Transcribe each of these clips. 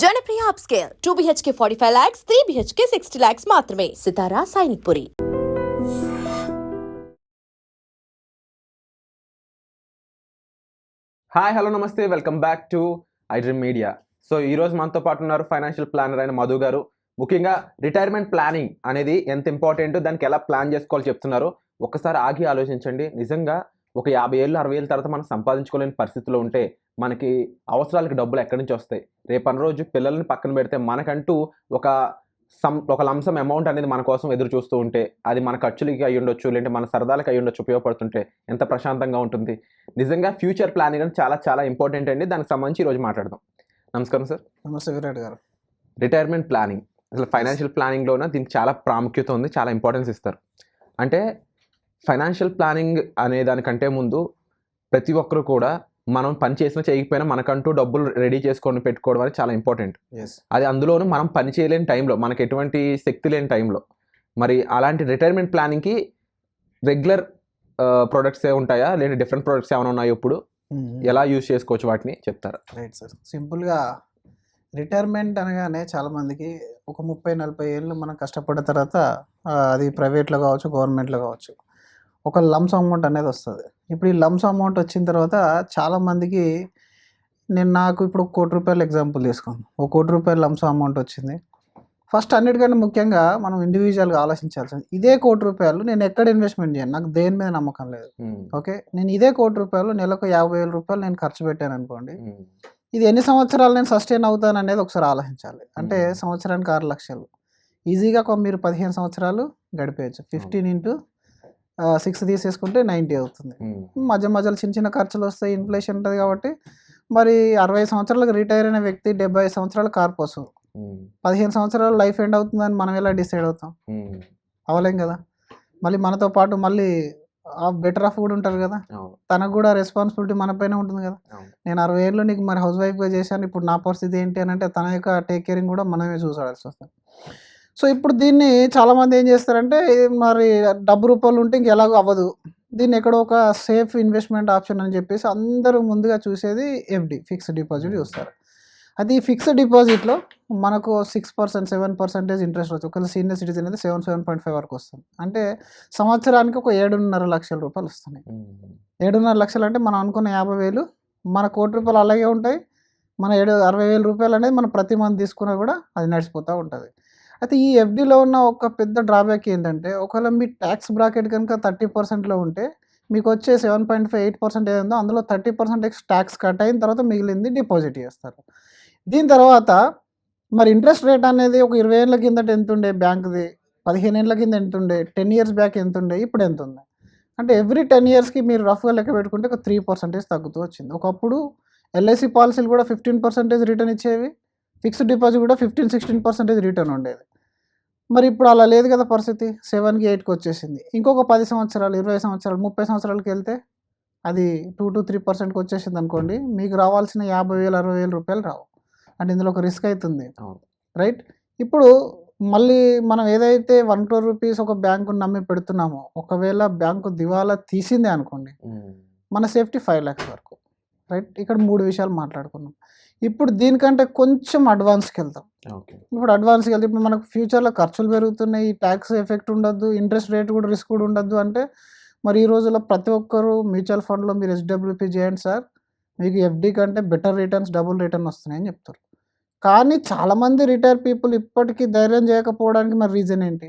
Janapriya upscale 2 BHK 45 lakhs, 3 BHK 60 lakhs మాత్రమే. సితారా Sainikpuri. Hi hello నమస్తే, welcome back to iDream media. So ఈరోజు మనతో పాటు ఉన్నారు ఫైనాన్షియల్ ప్లానర్ అయిన మధు గారు. ముఖ్యంగా రిటైర్మెంట్ ప్లానింగ్ అనేది ఎంత ఇంపార్టెంట్, దానికి ఎలా ప్లాన్ చేసుకోవాలో చెప్తున్నారు. ఒక్కసారి ఆగి ఆలోచించండి. నిజంగా ఒక 50 ఏళ్ళు 60 ఏళ్ళ తర్వాత మనం సంపాదించుకోలేని పరిస్థితిలో ఉంటే మనకి అవసరాలకు డబ్బులు ఎక్కడి నుంచి వస్తాయి? రేపటి రోజు పిల్లల్ని పక్కన పెడితే మనకంటూ ఒక లంసమ్ అమౌంట్ అనేది మన కోసం ఎదురు చూస్తూ ఉంటే, అది మన ఖర్చులకి అయ్యి ఉండొచ్చు, లేదంటే మన సరదాలకు అయ్యి ఉండొచ్చు, ఉపయోగపడుతుంటే ఎంత ప్రశాంతంగా ఉంటుంది. నిజంగా ఫ్యూచర్ ప్లానింగ్ అనేది చాలా చాలా ఇంపార్టెంట్ అండి. దానికి సంబంధించి ఈరోజు మాట్లాడదాం. నమస్కారం సార్. నమస్తే విరాట్ గారు. రిటైర్మెంట్ ప్లానింగ్, అసలు ఫైనాన్షియల్ ప్లానింగ్లోనే దీనికి చాలా ప్రాముఖ్యత ఉంది, చాలా ఇంపార్టెన్స్ ఇస్తారు. అంటే ఫైనాన్షియల్ ప్లానింగ్ అనే దానికంటే ముందు ప్రతి ఒక్కరు కూడా మనం పని చేసినా చేయకపోయినా మనకంటూ డబ్బులు రెడీ చేసుకొని పెట్టుకోవడం అనేది చాలా ఇంపార్టెంట్. అది అందులోనూ మనం పని చేయలేని టైంలో, మనకి ఎటువంటి శక్తి లేని టైంలో. మరి అలాంటి రిటైర్మెంట్ ప్లానింగ్కి రెగ్యులర్ ప్రొడక్ట్స్ ఏ ఉంటాయా, లేదా డిఫరెంట్ ప్రొడక్ట్స్ ఏమైనా ఉన్నాయో? ఇప్పుడు ఎలా యూజ్ చేసుకోవచ్చు వాటిని చెప్తారా? Right sir. సింపుల్గా రిటైర్మెంట్ అనగానే చాలామందికి ఒక 30-40 ఏళ్ళు మనం కష్టపడిన తర్వాత అది ప్రైవేట్లో కావచ్చు, గవర్నమెంట్లో కావచ్చు, ఒక లంప్స్ అమౌంట్ అనేది వస్తుంది. ఇప్పుడు ఈ లంప్స్ అమౌంట్ వచ్చిన తర్వాత చాలామందికి నాకు ఇప్పుడు ₹1 కోటి ఎగ్జాంపుల్ తీసుకుందాం. ₹1 కోటి లంప్స్ అమౌంట్ వచ్చింది. ఫస్ట్ అన్నిటికంటే ముఖ్యంగా మనం ఇండివిజువల్గా ఆలోచించాల్సింది, ఇదే ₹1 కోటి నేను ఎక్కడ ఇన్వెస్ట్మెంట్ చేయను, నాకు దేని మీద నమ్మకం లేదు. ఓకే, నేను ఇదే ₹1 కోటి నెలకు ₹50,000 నేను ఖర్చు పెట్టాను అనుకోండి, ఇది ఎన్ని సంవత్సరాలు నేను సస్టైన్ అవుతాను అనేది ఒకసారి ఆలోచించాలి. అంటే సంవత్సరానికి 6 లక్షలు ఈజీగా మీరు 15 సంవత్సరాలు గడిపేయచ్చు. 15 × 6 తీసేసుకుంటే 90 అవుతుంది. మధ్యలో చిన్న చిన్న ఖర్చులు వస్తాయి, ఇన్ఫ్లేషన్ ఉంటుంది. కాబట్టి మరి 60 సంవత్సరాలకు రిటైర్ అయిన వ్యక్తి 75 సంవత్సరాలు కార్పోసు 15 సంవత్సరాలు లైఫ్ ఎండ్ అవుతుందని మనం ఎలా డిసైడ్ అవుతాం? అవలేం కదా. మళ్ళీ మనతో పాటు మళ్ళీ బెటర్ ఆఫ్ కూడా ఉంటారు కదా, తనకు కూడా రెస్పాన్సిబిలిటీ మన పైన ఉంటుంది కదా. నేను 60 ఏళ్ళు నీకు మరి హౌస్ వైఫ్గా చేశాను, ఇప్పుడు నా పరిస్థితి ఏంటి అని అంటే తన యొక్క టేక్ కేరింగ్ కూడా మనమే చూసాల్సి వస్తుంది. సో ఇప్పుడు దీన్ని చాలామంది ఏం చేస్తారంటే, మరి డబ్బు రూపాయలు ఉంటే ఇంకెలాగో అవ్వదు, దీన్ని ఎక్కడో ఒక సేఫ్ ఇన్వెస్ట్మెంట్ ఆప్షన్ అని చెప్పేసి అందరూ ముందుగా చూసేది FD, ఫిక్స్డ్ డిపాజిట్ చూస్తారు. అది ఈ ఫిక్స్డ్ డిపాజిట్లో మనకు 6%, 7% ఇంట్రెస్ట్ వస్తుంది. ఒకవేళ సీనియర్ సిటిజన్ అయితే 7.5 వరకు వస్తుంది. అంటే సంవత్సరానికి ఒక ₹7.5 లక్షల వస్తున్నాయి. 7.5 లక్షలు అంటే మనం అనుకున్న 50,000, మన ₹1 కోటి అలాగే ఉంటాయి. మన ₹60,000 అనేది మనం ప్రతి మంత్ తీసుకున్నా కూడా అది నడిచిపోతూ ఉంటుంది. అయితే ఈ FDలో ఉన్న ఒక పెద్ద డ్రాబ్యాక్ ఏంటంటే, ఒకవేళ మీ ట్యాక్స్ బ్రాకెట్ కనుక 30%లో ఉంటే మీకు వచ్చే 7.5, 8% ఏదో అందులో 30% ట్యాక్స్ కట్ అయిన తర్వాత మిగిలింది డిపాజిట్ చేస్తారు. దీని తర్వాత మరి ఇంట్రెస్ట్ రేట్ అనేది ఒక 20 ఏళ్ళ కిందట ఎంత ఉండే బ్యాంకుది, 15 ఏళ్ళ కింద ఎంత ఉండే, 10 ఇయర్స్ బ్యాక్ ఎంత ఉండే, ఇప్పుడు ఎంత ఉంది అంటే ఎవ్రీ 10 ఇయర్స్కి మీరు రఫ్గా లెక్క పెట్టుకుంటే ఒక 3% తగ్గుతూ వచ్చింది. ఒకప్పుడు LIC పాలసీలు కూడా 15% రిటర్న్ ఇచ్చేవి, ఫిక్స్డ్ డిపాజిట్ కూడా 15-16% రిటర్న్ ఉండేది. మరి ఇప్పుడు అలా లేదు కదా పరిస్థితి, 7కి 8కి వచ్చేసింది. ఇంకొక 10 సంవత్సరాలు, 20 సంవత్సరాలు, 30 సంవత్సరాలకి వెళ్తే అది 2-3%కి వచ్చేసింది అనుకోండి, మీకు రావాల్సిన ₹50,000, ₹60,000 రావు. అంటే ఇందులో ఒక రిస్క్ అవుతుంది, రైట్. ఇప్పుడు మళ్ళీ మనం ఏదైతే ₹1 crore ఒక బ్యాంకుని నమ్మి పెడుతున్నామో, ఒకవేళ బ్యాంకు దివాలా తీసిందే అనుకోండి, మన సేఫ్టీ 5 lakhs వరకు, రైట్. ఇక్కడ 3 విషయాలు మాట్లాడుకున్నాం. ఇప్పుడు దీనికంటే కొంచెం అడ్వాన్స్కి వెళ్తాం. ఇప్పుడు మనకు ఫ్యూచర్లో ఖర్చులు పెరుగుతున్నాయి, ట్యాక్స్ ఎఫెక్ట్ ఉండద్దు, ఇంట్రెస్ట్ రేట్ కూడా రిస్క్ కూడా ఉండద్దు అంటే, మరి ఈ రోజుల్లో ప్రతి ఒక్కరు మ్యూచువల్ ఫండ్లో మీరు SWP చేయండి సార్, మీకు FD కంటే బెటర్ రిటర్న్స్, డబుల్ రిటర్న్ వస్తున్నాయని చెప్తారు. కానీ చాలామంది రిటైర్ పీపుల్ ఇప్పటికీ ధైర్యం చేయకపోవడానికి మరి రీజన్ ఏంటి?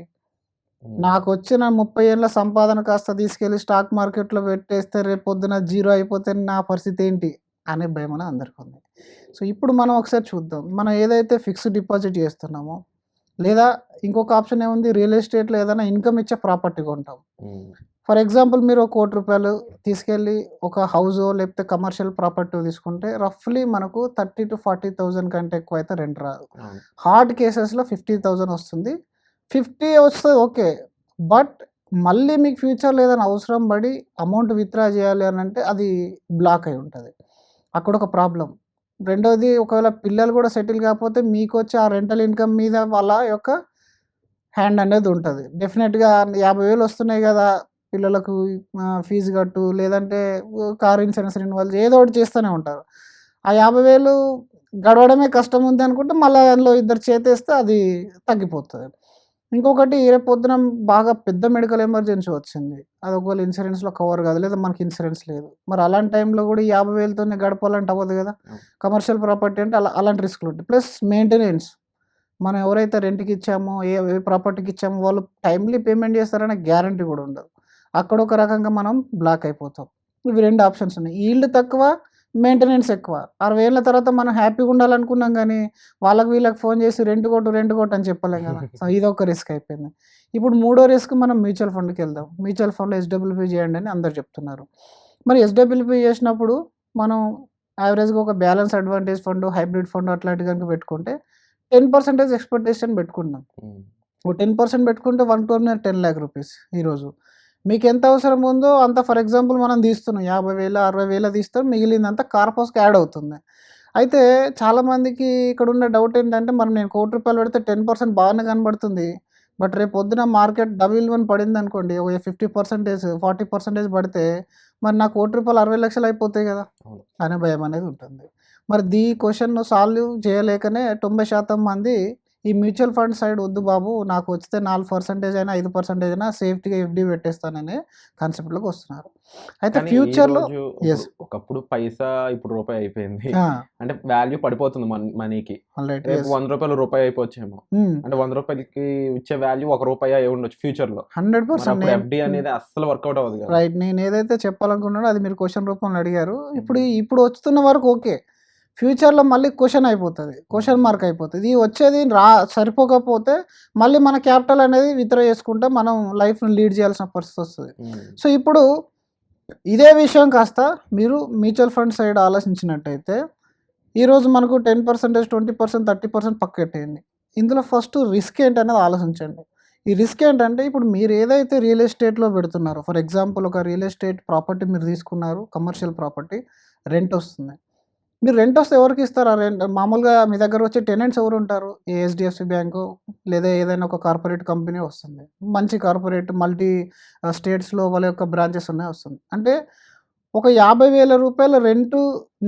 నాకు వచ్చిన 30 ఏళ్ళ సంపాదన కాస్త తీసుకెళ్ళి స్టాక్ మార్కెట్లో పెట్టేస్తే రేపు పొద్దున జీరో అయిపోతే నా పరిస్థితి ఏంటి అనే భయం అని అందరికీ ఉంది. సో ఇప్పుడు మనం ఒకసారి చూద్దాం, మనం ఏదైతే ఫిక్స్డ్ డిపాజిట్ చేస్తున్నామో, లేదా ఇంకొక ఆప్షన్ ఏముంది, రియల్ ఎస్టేట్లో ఏదైనా ఇన్కమ్ ఇచ్చే ప్రాపర్టీ కొంటాం. ఫర్ ఎగ్జాంపుల్ మీరు ₹1 కోటి తీసుకెళ్ళి ఒక హౌజో లేకపోతే కమర్షియల్ ప్రాపర్టీ తీసుకుంటే రఫ్లీ మనకు 30,000-40,000 కంటే ఎక్కువ అయితే రెంట్ రాదు. హార్డ్ కేసెస్లో 50,000 వస్తుంది. 50 వస్తుంది ఓకే, బట్ మళ్ళీ మీకు ఫ్యూచర్లో ఏదైనా అవసరం పడి అమౌంట్ విత్డ్రా చేయాలి అని అంటే అది బ్లాక్ అయి ఉంటుంది, అక్కడ ఒక ప్రాబ్లం. రెండోది, ఒకవేళ పిల్లలు కూడా సెటిల్ కాకపోతే మీకు వచ్చే ఆ రెంటల్ ఇన్కమ్ మీద వాళ్ళ యొక్క హ్యాండ్ అనేది ఉంటుంది. డెఫినెట్గా 50,000 వస్తున్నాయి కదా, పిల్లలకు ఫీజు కట్టు, లేదంటే కార్ ఇన్సూరెన్స్ రెన్యువల్, ఏదో ఒకటి చేస్తూనే ఉంటారు. ఆ 50,000 గడవడమే కష్టం ఉంది అనుకుంటే మళ్ళీ దానిలో ఇద్దరు చేతేస్తే అది తగ్గిపోతుంది. ఇంకొకటి రేపు పొద్దున బాగా పెద్ద మెడికల్ ఎమర్జెన్సీ వచ్చింది, అది ఒకవేళ ఇన్సూరెన్స్లో కవర్ కాదు, లేదా మనకి ఇన్సూరెన్స్ లేదు, మరి అలాంటి టైంలో కూడా 50,000తోనే గడపాలంటే అవ్వదు కదా. కమర్షియల్ ప్రాపర్టీ అంటే అలాంటి రిస్క్లు ఉంటాయి. ప్లస్ మెయింటెనెన్స్, మనం ఎవరైతే రెంట్కి ఇచ్చామో ఏ ప్రాపర్టీకి ఇచ్చామో వాళ్ళు టైమ్లీ పేమెంట్ చేస్తారనే గ్యారంటీ కూడా ఉండదు. అక్కడ ఒక రకంగా మనం బ్లాక్ అయిపోతాం. ఇవి 2 ఆప్షన్స్ ఉన్నాయి. ఈల్డ్ తక్కువ, మెయింటెనెన్స్ ఎక్కువ. 60 ఏళ్ళ తర్వాత మనం హ్యాపీగా ఉండాలనుకున్నాం కానీ వాళ్ళకి వీళ్ళకి ఫోన్ చేసి రెంట్ కొట్టు అని చెప్పలేం కదా. సో ఇదొక రిస్క్ అయిపోయింది. ఇప్పుడు మూడో రిస్క్ మనం మ్యూచువల్ ఫండ్కి వెళ్దాం. మ్యూచువల్ ఫండ్లో SWP చేయండి అని అందరు చెప్తున్నారు. మరి SWP చేసినప్పుడు మనం యావరేజ్గా ఒక balance advantage fund, hybrid fund అట్లాంటి కనుక పెట్టుకుంటే 10% ఎక్స్పెక్టేషన్ పెట్టుకుంటున్నాం. 10% పెట్టుకుంటే 1 crore 10 lakh rupees. ఈరోజు మీకు ఎంత అవసరం ఉందో అంత, ఫర్ ఎగ్జాంపుల్ మనం తీస్తున్నాం 50,000 60,000 తీస్తాం, మిగిలిందంతా కార్పస్కి యాడ్ అవుతుంది. అయితే చాలామందికి ఇక్కడ ఉన్న డౌట్ ఏంటంటే, మరి నేను ₹1 కోటి పెడితే 10% బాగానే కనబడుతుంది, బట్ రేపు పొద్దున మార్కెట్ డబుల్ పడింది అనుకోండి, ఒక 50% 40% పడితే మరి నాకు ₹1 కోటి 60 లక్షలు అయిపోతాయి కదా అనే భయం అనేది ఉంటుంది. మరి ఈ క్వశ్చన్ సాల్వ్ చేయలేకనే 90% మంది ఈ మ్యూచువల్ ఫండ్ సైడ్ వద్దు బాబు, నాకు వచ్చితే 4% అయినా 5% అయినా సేఫ్టీగా FD పెట్టేస్తాననే కాన్సెప్ట్లోకి వస్తున్నారు. అయితే ఫ్యూచర్లో ఒకప్పుడు పైసా ఇప్పుడు రూపాయి అయిపోయింది, అంటే వాల్యూ పడిపోతుంది మనీకి. రేపు ₹100 అయిపోవచ్చేమో, అంటే ₹100కి ఇచ్చే వాల్యూ ₹1 అయి ఉండొచ్చు ఫ్యూచర్ లో. 100% FD అనేది అస్సలు వర్కౌట్ అవ్వదు. రైట్, నేను ఏదైతే చెప్పాలనుకున్నానో అది మీరు క్వశ్చన్ రూపంలో అడిగారు. ఇప్పుడు వస్తున్న వరకు ఓకే, ఫ్యూచర్లో మళ్ళీ క్వశ్చన్ అయిపోతుంది, క్వశ్చన్ మార్క్ అయిపోతుంది. ఇది వచ్చేది సరిపోకపోతే మళ్ళీ మన క్యాపిటల్ అనేది విత్డ్రా చేసుకుంటే మనం లైఫ్ని లీడ్ చేయాల్సిన పరిస్థితి వస్తుంది. సో ఇప్పుడు ఇదే విషయం కాస్త మీరు మ్యూచువల్ ఫండ్ సైడ్ ఆలోచించినట్టయితే ఈరోజు మనకు 10%, 20%, 30% పక్కెట్టేయండి. ఇందులో ఫస్ట్ రిస్క్ ఏంటనేది ఆలోచించండి. ఈ రిస్క్ ఏంటంటే, ఇప్పుడు మీరు ఏదైతే రియల్ ఎస్టేట్లో పెడుతున్నారో, ఫర్ ఎగ్జాంపుల్ ఒక రియల్ ఎస్టేట్ ప్రాపర్టీ మీరు తీసుకున్నారు, కమర్షియల్ ప్రాపర్టీ, రెంట్ వస్తుంది. మీరు రెంట్ వస్తే ఎవరికి ఇస్తారు ఆ రెంట్? మామూలుగా మీ దగ్గర వచ్చే టెనెంట్స్ ఎవరు ఉంటారు? HDFC బ్యాంకు లేదా ఏదైనా ఒక కార్పొరేట్ కంపెనీ వస్తుంది, మంచి కార్పొరేట్ మల్టీ స్టేట్స్లో వాళ్ళ యొక్క బ్రాంచెస్ ఉన్నాయి వస్తుంది. అంటే ఒక ₹50,000 రెంటు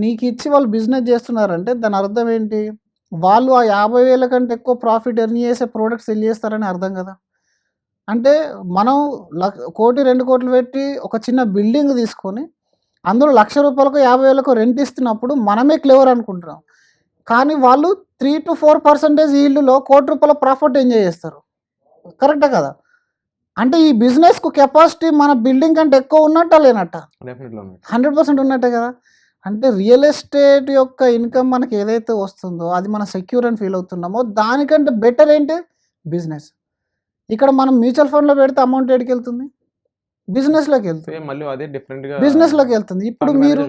నీకు ఇచ్చి వాళ్ళు బిజినెస్ చేస్తున్నారంటే దాని అర్థం ఏంటి? వాళ్ళు ఆ 50,000 కంటే ఎక్కువ ప్రాఫిట్ ఎర్న్ చేసే ప్రోడక్ట్ సెల్ చేస్తారని అర్థం కదా. అంటే మనం ₹1 కోటి 2 కోట్లు పెట్టి ఒక చిన్న బిల్డింగ్ తీసుకొని అందులో ₹1,00,000కు 50,000కు రెంట్ ఇస్తున్నప్పుడు మనమే క్లెవర్ అనుకుంటున్నాం, కానీ వాళ్ళు 3 to 4% ఈల్డ్లో ₹1 కోటి ప్రాఫిట్ ఎంజాయ్ చేస్తారు. కరెక్టే కదా. అంటే ఈ బిజినెస్కు కెపాసిటీ మన బిల్డింగ్ కంటే ఎక్కువ ఉన్నట్ట లేనట్ట? 100% ఉన్నట్టే కదా. అంటే రియల్ ఎస్టేట్ యొక్క ఇన్కమ్ మనకి ఏదైతే వస్తుందో అది మనం సెక్యూర్ అని ఫీల్ అవుతున్నామో దానికంటే బెటర్ ఏంటి? బిజినెస్. ఇక్కడ మనం మ్యూచువల్ ఫండ్లో పెడితే అమౌంట్ ఎక్కడికి వెళ్తుంది? బిజినెస్లోకి వెళ్తుంది, బిజినెస్లోకి వెళ్తుంది. ఇప్పుడు మీరు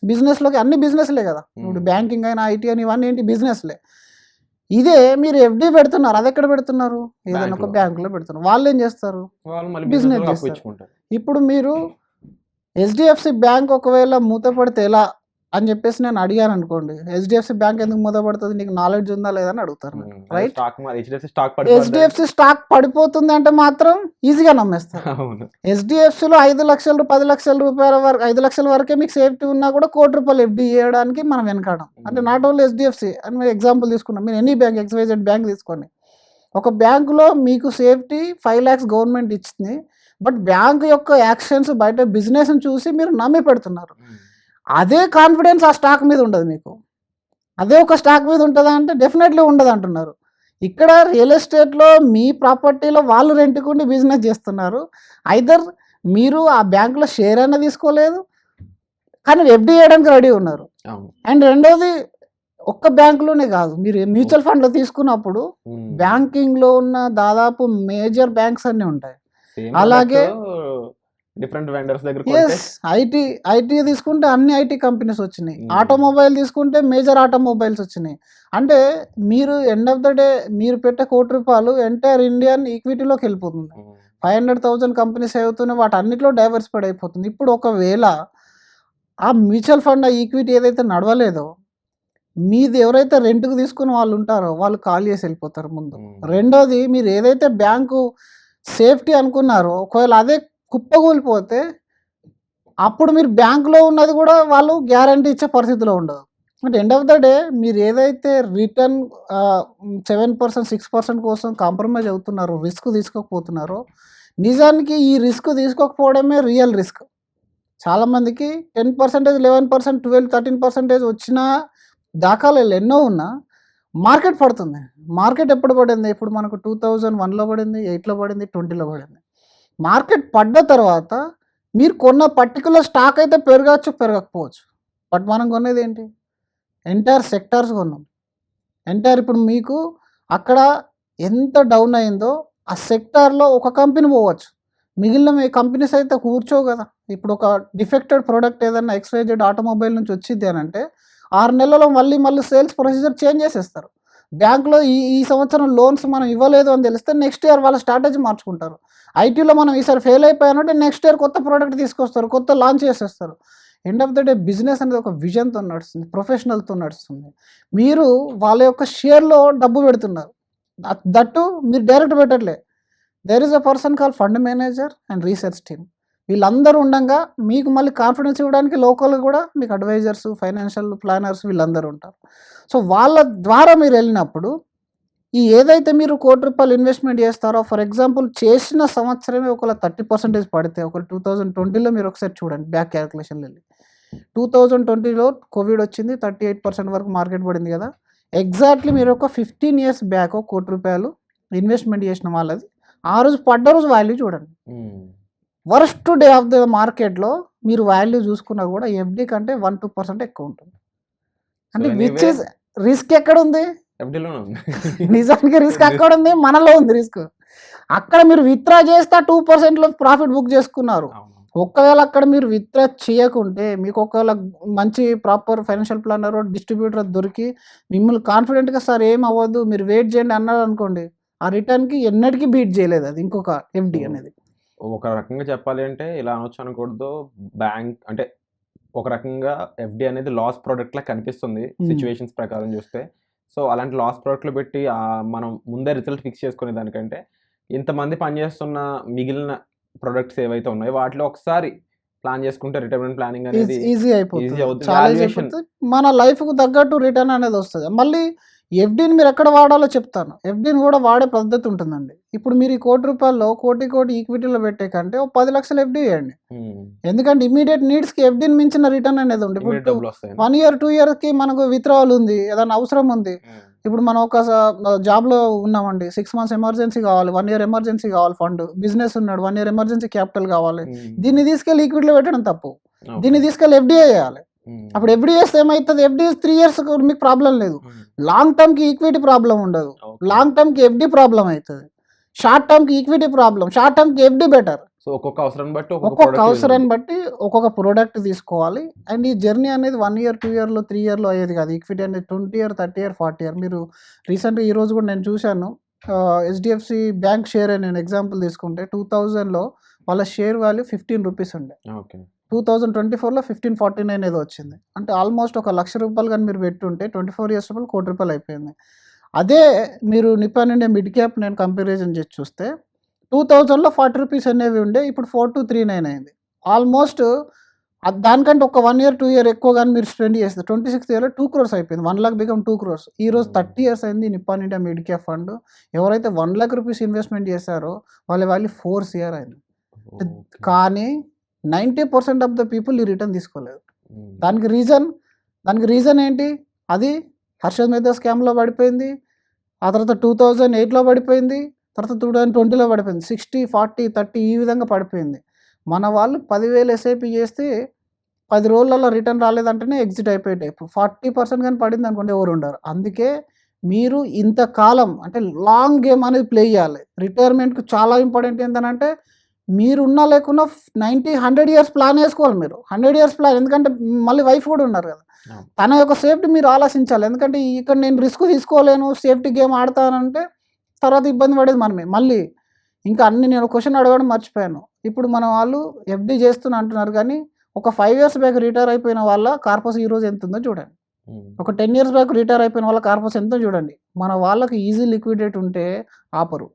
బిజినెస్లోకి, అన్ని బిజినెస్లే కదా. ఇప్పుడు బ్యాంకింగ్ అయినా IT అని ఇవన్నీ ఏంటి? బిజినెస్లే. ఇదే మీరు FD పెడుతున్నారు, అది ఎక్కడ పెడుతున్నారు? ఏదైనా ఒక బ్యాంకులో పెడుతున్నారు. వాళ్ళు ఏం చేస్తారు? బిజినెస్ చేస్తారు. ఇప్పుడు మీరు HDFC బ్యాంక్ ఒకవేళ మూతపడితే ఎలా అని చెప్పేసి నేను అడిగాను అనుకోండి, HDFC బ్యాంక్ ఎందుకు మూతపడుతుంది, నీకు నాలెడ్జ్ ఉందా లేదా అని అడుగుతారు, రైట్? HDFC స్టాక్ పడిపోతుంది అంటే మాత్రం ఈజీగా నమ్మేస్తారు. HDFCలో 5 లక్షలు 10 లక్షల రూపాయల వరకు, 5 లక్షల వరకే మీకు సేఫ్టీ ఉన్నా కూడా ₹1 కోటి FD చేయడానికి మనం వెనకాడం. అంటే నాట్ ఓన్లీ HDFC అని మీరు ఎగ్జాంపుల్ తీసుకున్నాం, మీరు ఎనీ బ్యాంక్, XYZ బ్యాంక్ తీసుకోండి. ఒక బ్యాంకులో మీకు సేఫ్టీ 5 lakhs గవర్నమెంట్ ఇచ్చింది, బట్ బ్యాంక్ యొక్క యాక్షన్స్ బయట బిజినెస్ని చూసి మీరు నమ్మి పెడుతున్నారు. అదే కాన్ఫిడెన్స్ ఆ స్టాక్ మీద ఉండదు మీకు. అదే ఒక స్టాక్ మీద ఉంటుందా అంటే డెఫినెట్లీ ఉండదు అంటున్నారు. ఇక్కడ రియల్ ఎస్టేట్లో మీ ప్రాపర్టీలో వాళ్ళు రెంట్కుండి బిజినెస్ చేస్తున్నారు. ఐదర్ మీరు ఆ బ్యాంకులో షేర్ అయినా తీసుకోలేదు కానీ FD చేయడానికి రెడీ ఉన్నారు. అండ్ రెండోది ఒక్క బ్యాంకులోనే కాదు, మీరు మ్యూచువల్ ఫండ్లో తీసుకున్నప్పుడు బ్యాంకింగ్లో ఉన్న దాదాపు మేజర్ బ్యాంక్స్ అన్నీ ఉంటాయి. అలాగే డిఫరెంట్ వెండర్స్ దగ్గర ఐటీ తీసుకుంటే అన్ని IT కంపెనీస్ వచ్చినాయి, ఆటోమొబైల్ తీసుకుంటే మేజర్ ఆటోమొబైల్స్ వచ్చినాయి. అంటే మీరు ఎండ్ ఆఫ్ ద డే మీరు పెట్టే ₹1 కోటి ఎంటైర్ ఇండియన్ ఈక్విటీలోకి వెళ్ళిపోతుంది. 500,000 కంపెనీస్ అవుతున్నాయి, వాటి అన్నింటిలో డైవర్సిఫైడ్ అయిపోతుంది. ఇప్పుడు ఒకవేళ ఆ మ్యూచువల్ ఫండ్ ఆ ఈక్విటీ ఏదైతే నడవలేదో, మీది ఎవరైతే రెంట్కు తీసుకుని వాళ్ళు ఉంటారో వాళ్ళు ఖాళీ చేసి వెళ్ళిపోతారు ముందు. రెండోది, మీరు ఏదైతే బ్యాంకు సేఫ్టీ అనుకున్నారో ఒకవేళ అదే కుప్పకూలిపోతే అప్పుడు మీరు బ్యాంకులో ఉన్నది కూడా వాళ్ళు గ్యారంటీ ఇచ్చే పరిస్థితిలో ఉండదు. అంటే ఎండ్ ఆఫ్ ద డే మీరు ఏదైతే రిటర్న్ 7% 6% కోసం కాంప్రమైజ్ అవుతున్నారో, రిస్క్ తీసుకోకపోతున్నారో, నిజానికి ఈ రిస్క్ తీసుకోకపోవడమే రియల్ రిస్క్. చాలామందికి 10%, 11%, 12, 13% వచ్చిన దాఖలాలు ఎన్నో ఉన్నా మార్కెట్ పడుతుంది. మార్కెట్ ఎప్పుడు పడింది? ఇప్పుడు మనకు 2001లో పడింది, 8లో పడింది, 20లో పడింది. మార్కెట్ పడ్డ తర్వాత మీరు కొన్న పర్టికులర్ స్టాక్ అయితే పెరగచ్చు, పెరగకపోవచ్చు. బట్ మనం కొనేది ఏంటి? ఎంటైర్ సెక్టార్స్ కొన్నాం. ఎంటైర్ ఇప్పుడు మీకు అక్కడ ఎంత డౌన్ అయిందో ఆ సెక్టార్లో ఒక కంపెనీ పోవచ్చు, మిగిలిన మీ కంపెనీస్ అయితే కూర్చోవు కదా. ఇప్పుడు ఒక డిఫెక్టెడ్ ప్రోడక్ట్ ఏదైనా XYZ ఆటోమొబైల్ నుంచి వచ్చింది అని అంటే 6 నెలల్లో మళ్ళీ సేల్స్ ప్రొసీజర్ చేంజ్ చేసేస్తారు. బ్యాంక్లో ఈ సంవత్సరం లోన్స్ మనం ఇవ్వలేదు అని తెలిస్తే నెక్స్ట్ ఇయర్ వాళ్ళ స్ట్రాటజీ మార్చుకుంటారు. ఐటీలో మనం ఈసారి ఫెయిల్ అయిపోయానంటే నెక్స్ట్ ఇయర్ కొత్త ప్రోడక్ట్ తీసుకొస్తారు, కొత్త లాంచ్ చేసేస్తారు. End of the day business అనేది ఒక విజన్తో నడుస్తుంది, ప్రొఫెషనల్తో నడుస్తుంది. మీరు వాళ్ళ యొక్క షేర్లో డబ్బు పెడుతున్నారు, దట్టు మీరు డైరెక్ట్ పెట్టట్లే. There is a person call fund manager and research team. వీళ్ళందరూ ఉండగా మీకు మళ్ళీ కాన్ఫిడెన్స్ ఇవ్వడానికి లోకల్ కూడా మీకు అడ్వైజర్స్, ఫైనాన్షియల్ ప్లానర్స్ వీళ్ళందరూ ఉంటారు. సో వాళ్ళ ద్వారా మీరు వెళ్ళినప్పుడు ఈ ఏదైతే మీరు ₹1,00,00,000 ఇన్వెస్ట్మెంట్ చేస్తారో, ఫర్ ఎగ్జాంపుల్ చేసిన సంవత్సరమే ఒకవేళ 30% పడితే, ఒక 2020లో మీరు ఒకసారి చూడండి బ్యాక్ క్యాల్కులేషన్లు వెళ్ళి, 2020లో కోవిడ్ వచ్చింది, 38% వరకు మార్కెట్ పడింది కదా. ఎగ్జాక్ట్లీ మీరు ఒక 15 years బ్యాక్ ₹1,00,00,000 ఇన్వెస్ట్మెంట్ చేసిన వాళ్ళది ఆ రోజు పడ్డ రోజు వాల్యూ చూడండి. వర్స్ట్ డే ఆఫ్ ద మార్కెట్లో మీరు వాల్యూ చూసుకున్నా కూడా FD కంటే 1-2% ఎక్కువ ఉంటుంది. అంటే విచ్ ఇస్ రిస్క్ ఎక్కడ ఉంది? నిజానికి రిస్క్ అక్కడ ఉంది, మనలో ఉంది రిస్క్. అక్కడ మీరు విత్డ్రా చేస్తే 2%లో ప్రాఫిట్ బుక్ చేసుకున్నారు. ఒకవేళ అక్కడ మీరు విత్డ్రా చేయకుంటే మీకు ఒకవేళ మంచి ప్రాపర్ ఫైనాన్షియల్ ప్లానర్, డిస్ట్రిబ్యూటర్ దొరికి మిమ్మల్ని కాన్ఫిడెంట్గా సార్ ఏం అవ్వదు మీరు వెయిట్ చేయండి అన్నారు అనుకోండి, ఆ రిటర్న్కి ఎన్నటికీ బీట్ చేయలేదు అది ఇంకొక FD అనేది. ఒక రకంగా చెప్పాలి అంటే ఇలా అనొచ్చు అనకూడదు, బ్యాంక్ అంటే ఒక రకంగా FD అనేది లాస్ ప్రోడక్ట్ లా కనిపిస్తుంది సిచ్యువేషన్స్ ప్రకారం చూస్తే. సో అలాంటి లాస్ ప్రోడక్ట్లు పెట్టి మనం ముందే రిజల్ట్ ఫిక్స్ చేసుకునే దానికంటే ఇంతమంది పనిచేస్తున్న మిగిలిన ప్రొడక్ట్స్ ఏవైతే ఉన్నాయో వాటిలో ఒకసారి ప్లాన్ చేసుకుంటే రిటైర్మెంట్ ప్లానింగ్ అనేది ఈజీ అయిపోతుంది, అవుతుంది. చాలా ఈజీ అయిపోతుంది. మన లైఫ్కు తగ్గట్టు రిటర్న్ అనేది వస్తుంది. మళ్ళీ FDని మీరు ఎక్కడ వాడాలో చెప్తాను. FDని కూడా వాడే పద్ధతి ఉంటుందండి. ఇప్పుడు మీరు ఈ ₹1,00,00,000 కోటి ఈక్విటీలో పెట్టే కంటే 10 లక్షలు FD చేయండి. ఎందుకంటే ఇమీడియట్ నీడ్స్కి FDని మించిన రిటర్న్ అనేది ఉంది. ఇప్పుడు 1 year 2 yearకి మనకు విత్డ్రావల్ ఉంది, ఏదైనా అవసరం ఉంది. ఇప్పుడు మనం ఒక జాబ్లో ఉన్నామండి, 6 months ఎమర్జెన్సీ కావాలి, 1 year ఎమర్జెన్సీ కావాలి ఫండ్, బిజినెస్ ఉన్నాడు 1 year ఎమర్జెన్సీ క్యాపిటల్ కావాలి. దీన్ని తీసుకెళ్ళి ఈక్విటీలో పెట్టడం తప్పు, దీన్ని తీసుకెళ్ళి FDA చేయాలి. అప్పుడు FD చేస్తే ఏమవుతుంది? FD 3 years మీకు ప్రాబ్లం లేదు, లాంగ్ టర్మ్కి ఈక్విటీ ప్రాబ్లం ఉండదు, లాంగ్ టర్మ్కి FD ప్రాబ్లం అవుతుంది, షార్ట్ టర్మ్కి ఈక్విటీ ప్రాబ్లం, షార్ట్ టర్మ్కి FD బెటర్. సో ఒక్కొక్క అవసరాన్ని బట్టి ఒక్కొక్క ప్రోడక్ట్ తీసుకోవాలి. అండ్ ఈ జర్నీ అనేది 1 year 2 yearలో 3 yearలో అయ్యేది కాదు. ఈక్విటీ అనేది 20 year 30 year 40 year. మీరు రీసెంట్గా ఈరోజు కూడా నేను చూశాను, HDFC బ్యాంక్ షేర్ నేను ఎగ్జాంపుల్ తీసుకుంటే 2000లో వాళ్ళ షేర్ వాల్యూ ₹15 ఉండే, 2024లో 1549 ఏదో వచ్చింది. అంటే ఆల్మోస్ట్ ఒక ₹1,00,000 కానీ మీరు పెట్టుంటే 24 years ₹1,00,00,000 అయిపోయింది. అదే మీరు నిప్పాన్ ఇండియా మిడ్ క్యాప్ నేను కంపారిజన్ చేసి చూస్తే 2000లో ₹40 అనేవి ఉండే, ఇప్పుడు 4239 అయింది. ఆల్మోస్ట్ దానికంటే ఒక 1 year 2 year ఎక్కువ కానీ మీరు స్పెండ్ చేస్తే 26th yearలో 2 crores అయిపోయింది. 1 lakh become 2 crores. ఈరోజు 30 years అయింది Nippon India mid cap fund. ఎవరైతే ₹1 lakh ఇన్వెస్ట్మెంట్ చేశారో వాళ్ళ వాల్యూ 4 crore అయింది. కానీ 90% ఆఫ్ ద పీపుల్ ఈ రిటర్న్ తీసుకోలేదు. దానికి రీజన్ ఏంటి? అది హర్షద్ మెహతా స్కామ్లో పడిపోయింది, ఆ తర్వాత 2008లో పడిపోయింది, తర్వాత 2020లో పడిపోయింది. 60, 40, 30 ఈ విధంగా పడిపోయింది. మన వాళ్ళు 10,000 SIP చేస్తే 10 రోజులలో రిటర్న్ రాలేదంటేనే ఎగ్జిట్ అయిపోయే టైపు. 40% కానీ పడింది అనుకోండి ఎవరు ఉండరు. అందుకే మీరు ఇంతకాలం అంటే లాంగ్ గేమ్ అనేది ప్లే చేయాలి. రిటైర్మెంట్కి చాలా ఇంపార్టెంట్ ఏంటంటే మీరు ఉన్నా లేకున్నా 90-100 years ప్లాన్ వేసుకోవాలి. మీరు 100 years ప్లాన్, ఎందుకంటే మళ్ళీ వైఫ్ కూడా ఉన్నారు కదా, తన యొక్క సేఫ్టీ మీరు ఆలోచించాలి. ఎందుకంటే ఇక్కడ నేను రిస్క్ తీసుకోలేను, సేఫ్టీ గేమ్ ఆడతానంటే తర్వాత ఇబ్బంది పడేది మనమే. మళ్ళీ ఇంకా నేను క్వశ్చన్ అడగడం మర్చిపోయాను. ఇప్పుడు మన వాళ్ళు FD చేస్తున్నా అంటున్నారు, కానీ ఒక 5 years బ్యాక్ రిటైర్ అయిపోయిన వాళ్ళ కార్పస్ ఈరోజు ఎంత ఉందో చూడండి, ఒక 10 years బ్యాక్ రిటైర్ అయిపోయిన వాళ్ళ కార్పస్ ఎంతో చూడండి. మన వాళ్ళకి ఈజీ లిక్విడేట్ ఉంటే ఆపరు,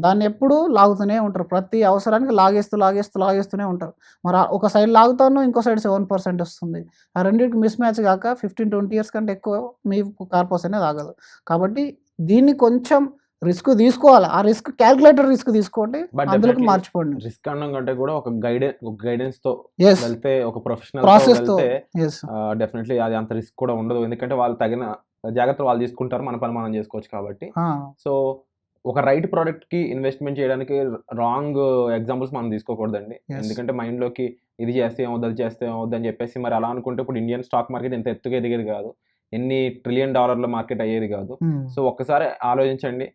దాన్ని ఎప్పుడు లాగుతూనే ఉంటారు, ప్రతి అవసరానికి లాగేస్తూనే ఉంటారు. మరి ఒక సైడ్ లాగుతాను, ఇంకో సైడ్ 7% వస్తుంది. ఆ రెండింటికి మిస్ మ్యాచ్ కాక 15-20 ఇయర్స్ కంటే ఎక్కువ మీ కార్పస్ అనేది ఆగదు. కాబట్టి దీన్ని కొంచెం రిస్క్ తీసుకోవాలి, ఆ రిస్క్ క్యాల్కులేటర్ రిస్క్ తీసుకోండి, But అందులోకి definitely మార్చిపోండి. రిస్క్ అనడం కంటే కూడా ఒక గైడెన్స్ తో ఎస్, వెళ్తే, ఒక ప్రొఫెషనల్ తో ప్రాసెస్తో. వెళ్తే ఎస్, డెఫినెట్లీ అది అంత రిస్క్ కూడా ఉండదు. ఎందుకంటే వాళ్ళు తగిన జాగ్రత్తలు వాళ్ళు తీసుకుంటారు, మన పని మనం చేసుకోవచ్చు కాబట్టి. సో ఒక రైట్ ప్రోడక్ట్ కి ఇన్వెస్ట్మెంట్ చేయడానికి రాంగ్ ఎగ్జాంపుల్స్ మనం తీసుకోకూడదండి. Yes. ఎందుకంటే మైండ్ లోకి ఇది చేస్తే ఏమవుద్ది, అది చేస్తే ఏమవుద్ది అని చెప్పేసి మరి అలా అనుకుంటే ఇప్పుడు ఇండియన్ స్టాక్ మార్కెట్ ఇంత ఎత్తుగా ఎదిగేది కాదు, ఎన్ని $1 trillion మార్కెట్ అయ్యేది కాదు. సో ఒక్కసారి ఆలోచించండి,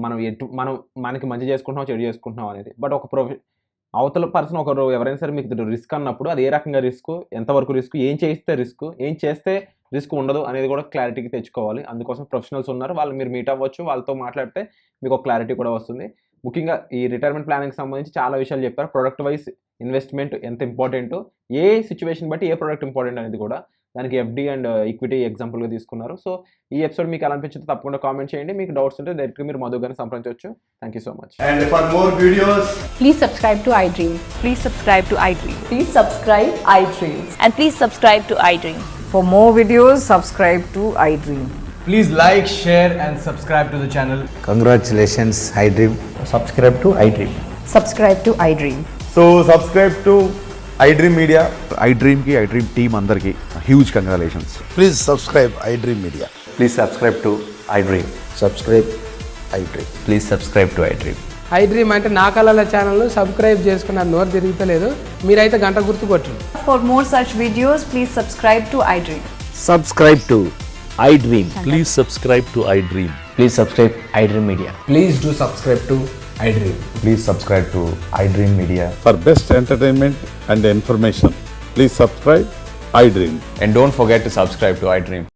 మనం మనకి మంచి చేసుకుంటున్నాం, చెడు చేసుకుంటున్నాం అనేది. బట్ ఒక అవతల పర్సన్ ఒకరు ఎవరైనా సరే మీకు రిస్క్ అన్నప్పుడు అది ఏ రకంగా రిస్క్, ఎంతవరకు రిస్క్, ఏం చేస్తే రిస్క్ ఉండదు అనేది కూడా క్లారిటీకి తెచ్చుకోవాలి. అందుకోసం ప్రొఫెషనల్స్ ఉన్నారు, వాళ్ళు మీరు మీట్ అవ్వచ్చు, వాళ్ళతో మాట్లాడితే మీకు ఒక క్లారిటీ కూడా వస్తుంది. ముఖ్యంగా ఈ రిటైర్మెంట్ ప్లానింగ్కి సంబంధించి చాలా విషయాలు చెప్పారు. ప్రొడక్ట్ వైజ్ ఇన్వెస్ట్మెంట్ ఎంత ఇంపార్టెంట్, ఏ సిచ్యువేషన్ బట్టి ఏ ప్రొడక్ట్ ఇంపార్టెంట్ అనేది కూడా దానికి FD అండ్ ఈక్విటీ ఎగ్జాంపుల్గా తీసుకున్నారు. సో ఈ ఎపిసోడ్ మీకు ఎలా అనిపించిందో తప్పకుండా కామెంట్ చేయండి. మీకు డౌట్స్ ఉంటే డైరెక్ట్గా మీరు మధు గారిని సంప్రదించవచ్చు. Thank you so much. And for more videos, Please subscribe to iDream. Please subscribe to iDream. Please subscribe iDreams. And please subscribe to iDream. For more videos, subscribe to iDream. please like, share and subscribe to the channel. Congratulations, iDream. Subscribe to iDream. Subscribe to iDream. So subscribe to iDream Media. iDream की iDream team अंदर की huge congratulations. Please subscribe iDream Media. Please subscribe to iDream. Subscribe iDream. Please subscribe to iDream. iDream అంటే నా కళల channel subscribe చేసుకున్నారు, నోరు తిరుగుతలేదు, మీరైతే గంట గుర్తు కొట్టండి. For more such videos, please subscribe to iDream. Subscribe to iDream. Please subscribe to iDream. Please subscribe iDream Media. Please do subscribe to iDream. Please subscribe to iDream Media. For best entertainment and information, please subscribe iDream. And don't forget to subscribe to iDream.